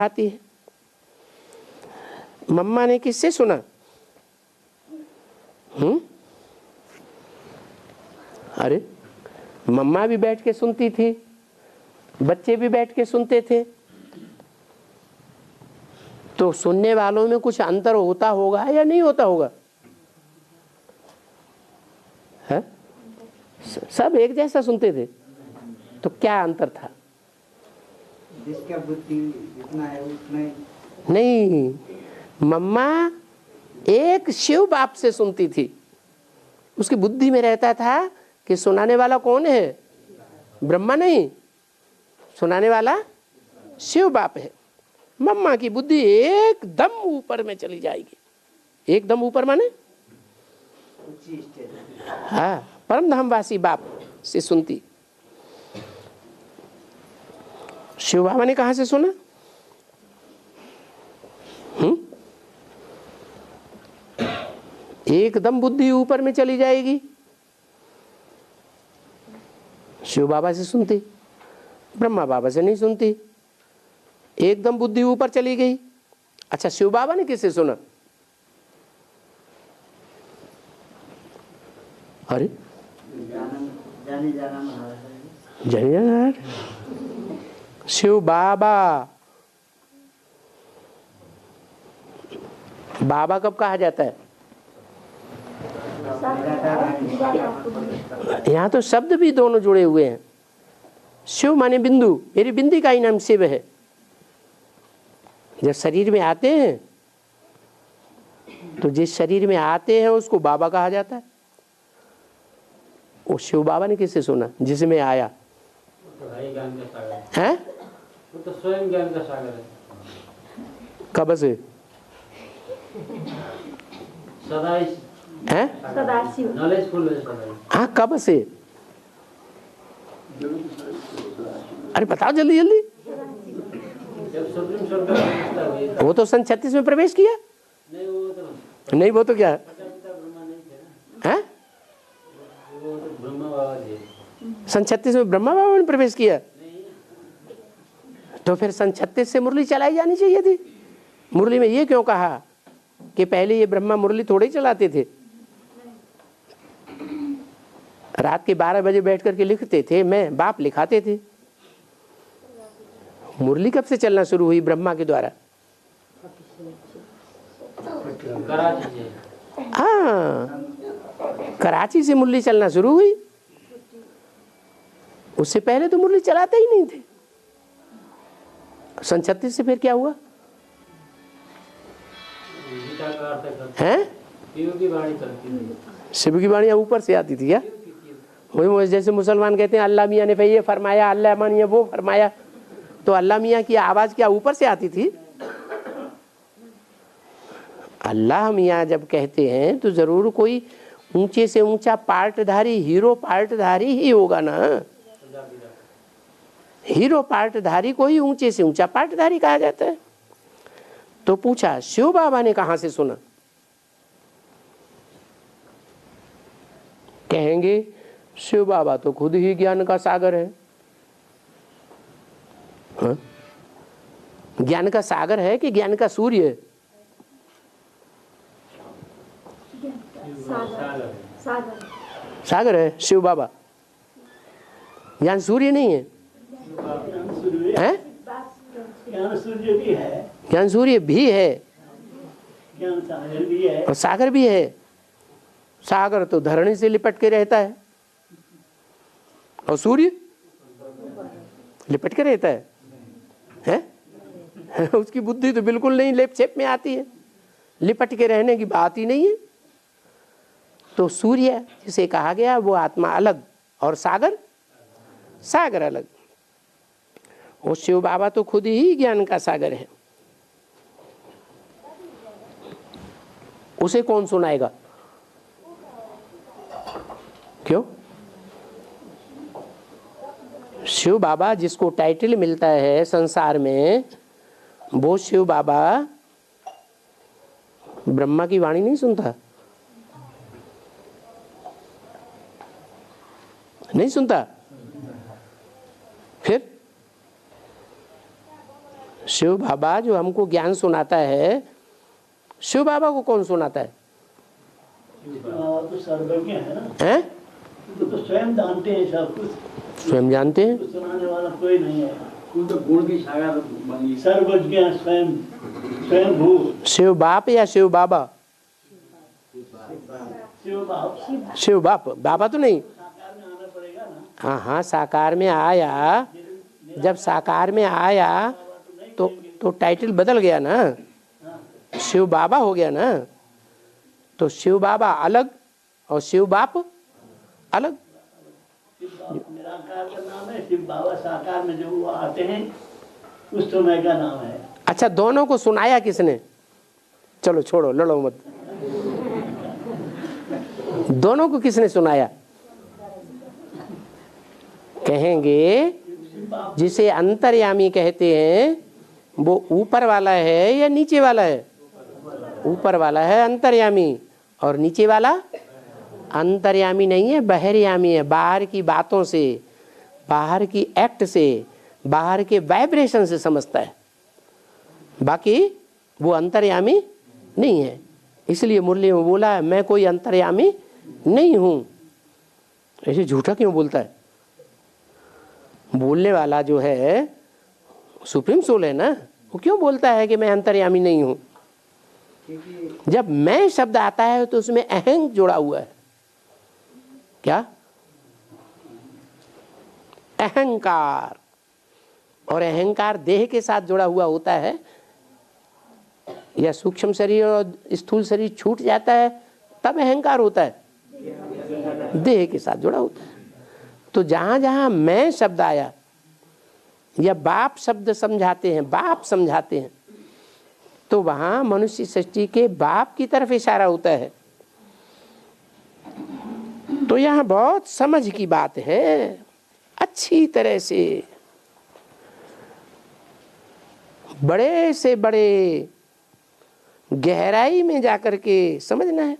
आती है। मम्मा ने किससे सुना? अरे मम्मा भी बैठ के सुनती थी, बच्चे भी बैठ के सुनते थे, तो सुनने वालों में कुछ अंतर होता होगा या नहीं होता होगा? है? सब एक जैसा सुनते थे, तो क्या अंतर था? जिसका बुद्धि जितना है उतना नहीं, मम्मा एक शिव बाप से सुनती थी, उसकी बुद्धि में रहता था कि सुनाने वाला कौन है? ब्रह्मा नहीं, सुनाने वाला शिव बाप है। मम्मा की बुद्धि एकदम ऊपर में चली जाएगी। एकदम ऊपर माने हाँ, परम धामवासी बाप से सुनती। शिव बाबा ने कहां से सुना? एकदम बुद्धि ऊपर में चली जाएगी, शिव बाबा से सुनती, ब्रह्मा बाबा से नहीं सुनती, एकदम बुद्धि ऊपर चली गई। अच्छा, शिव बाबा ने किससे सुना? अरे जानी जाना शिव बाबा, बाबा कब कहा जाता है? यहाँ तो शब्द भी दोनों जुड़े हुए हैं। शिव माने बिंदु, मेरी बिंदी का ही नाम शिव है। जब शरीर में आते हैं तो जिस शरीर में आते हैं उसको बाबा कहा जाता है। वो शिव बाबा ने किससे सुना? जिसमें आया है, वो तो स्वयं ज्ञान का सागर है। कब से? सदा हैं? नॉलेजफुल है सदा। हाँ, कब से? अरे बताओ जल्दी जल्दी। जब सुप्रीम स्वर्ग का प्रतिष्ठा हुई था। वो तो सन 36 में प्रवेश किया। नहीं, वो तो क्या है? ब्रह्मा नहीं थे ना। हैं? वो तो ब्रह्मा बाबा थे। सन 36 में ब्रह्मा बाबा ने प्रवेश किया, तो फिर सन 36 से मुरली चलाई जानी चाहिए थी। मुरली में ये क्यों कहा कि पहले ये ब्रह्मा मुरली थोड़े ही चलाते थे? रात के 12 बजे बैठ करके लिखते थे, मैं बाप लिखाते थे। मुरली कब से चलना शुरू हुई ब्रह्मा के द्वारा? हाँ, कराची से मुरली चलना शुरू हुई। उससे पहले तो मुरली चलाते ही नहीं थे। सन 36 से फिर क्या हुआ? हैं? शिव की वाणी ऊपर से आती थी क्या? वही जैसे मुसलमान कहते हैं अल्लाह मियाँ ने ये फरमाया, अल्लाह मान ने वो फरमाया, तो अल्लाह मियाँ की आवाज क्या ऊपर से आती थी? अल्लाह मियाँ जब कहते हैं तो जरूर कोई ऊंचे से ऊंचा पार्टधारी, हीरो पार्टधारी ही होगा ना। हीरो पार्टधारी को ही ऊंचे से ऊंचा पार्टधारी कहा जाता है। तो पूछा शिव बाबा ने कहां से सुना? कहेंगे शिव बाबा तो खुद ही ज्ञान का सागर है। हाँ? ज्ञान का सागर है कि ज्ञान का सूर्य है? सागर है शिव बाबा। ज्ञान सूर्य नहीं है? हैं? ज्ञान सूर्य भी है, ज्ञान सूर्य भी है ज्ञान सागर भी है, और सागर भी है। सागर तो धरणी से लिपट के रहता है और सूर्य लिपट के रहता है? उसकी बुद्धि तो बिल्कुल नहीं लेप छेप में आती है, लिपट के रहने की बात ही नहीं है। तो सूर्य जिसे कहा गया वो आत्मा अलग और सागर सागर अलग। वो शिव बाबा तो खुद ही ज्ञान का सागर है। उसे कौन सुनाएगा? क्यों? शिव बाबा जिसको टाइटल मिलता है संसार में, वो शिव बाबा ब्रह्मा की वाणी नहीं सुनता, नहीं सुनता। फिर शिव बाबा जो हमको ज्ञान सुनाता है, शिव बाबा को कौन सुनाता है? तो सर्वज्ञ है ना, हैं? तो स्वयं जानते हैं सब कुछ, स्वयं जानते हैं। तो सुनाने वाला कोई नहीं है। कुल तो गुण की सागर बनी। सर्वज्ञ स्वयं, स्वयं भू। शिव बाप या शिव बाबा? शिव बाप शिव बाप, बाबा तो नहीं। साकार में आना पड़ेगा ना। हाँ हाँ, साकार में आया। जब साकार में आया तो टाइटल बदल गया ना, शिव बाबा हो गया ना। तो शिव बाबा अलग और शिव बाप अलग। शिव बाप निराकार का नाम है, शिव बाबा साकार में जो वो आते हैं उस समय का नाम है। अच्छा, दोनों को सुनाया किसने? चलो छोड़ो, लड़ो मत। दोनों को किसने सुनाया? कहेंगे जिसे अंतर्यामी कहते हैं वो ऊपर वाला है या नीचे वाला है? ऊपर वाला है अंतर्यामी, और नीचे वाला अंतर्यामी नहीं है, बहिर्यामी है। बाहर की बातों से, बाहर की एक्ट से, बाहर के वाइब्रेशन से समझता है, बाकी वो अंतर्यामी नहीं है। इसलिए मुरली में बोला है मैं कोई अंतर्यामी नहीं हूं। ऐसे झूठा क्यों बोलता है? बोलने वाला जो है सुप्रीम सोल है ना, वो क्यों बोलता है कि मैं अंतर्यामी नहीं हूं? जब मैं शब्द आता है तो उसमें अहंग जोड़ा हुआ है। क्या? अहंकार। और अहंकार देह के साथ जुड़ा हुआ होता है, या सूक्ष्म शरीर और स्थूल शरीर छूट जाता है तब अहंकार होता है, देह के साथ जुड़ा होता है। तो जहां जहां मैं शब्द आया या बाप शब्द समझाते हैं, बाप समझाते हैं, तो वहां मनुष्य सृष्टि के बाप की तरफ इशारा होता है। तो यहाँ बहुत समझ की बात है, अच्छी तरह से बड़े से बड़े गहराई में जाकर के समझना है।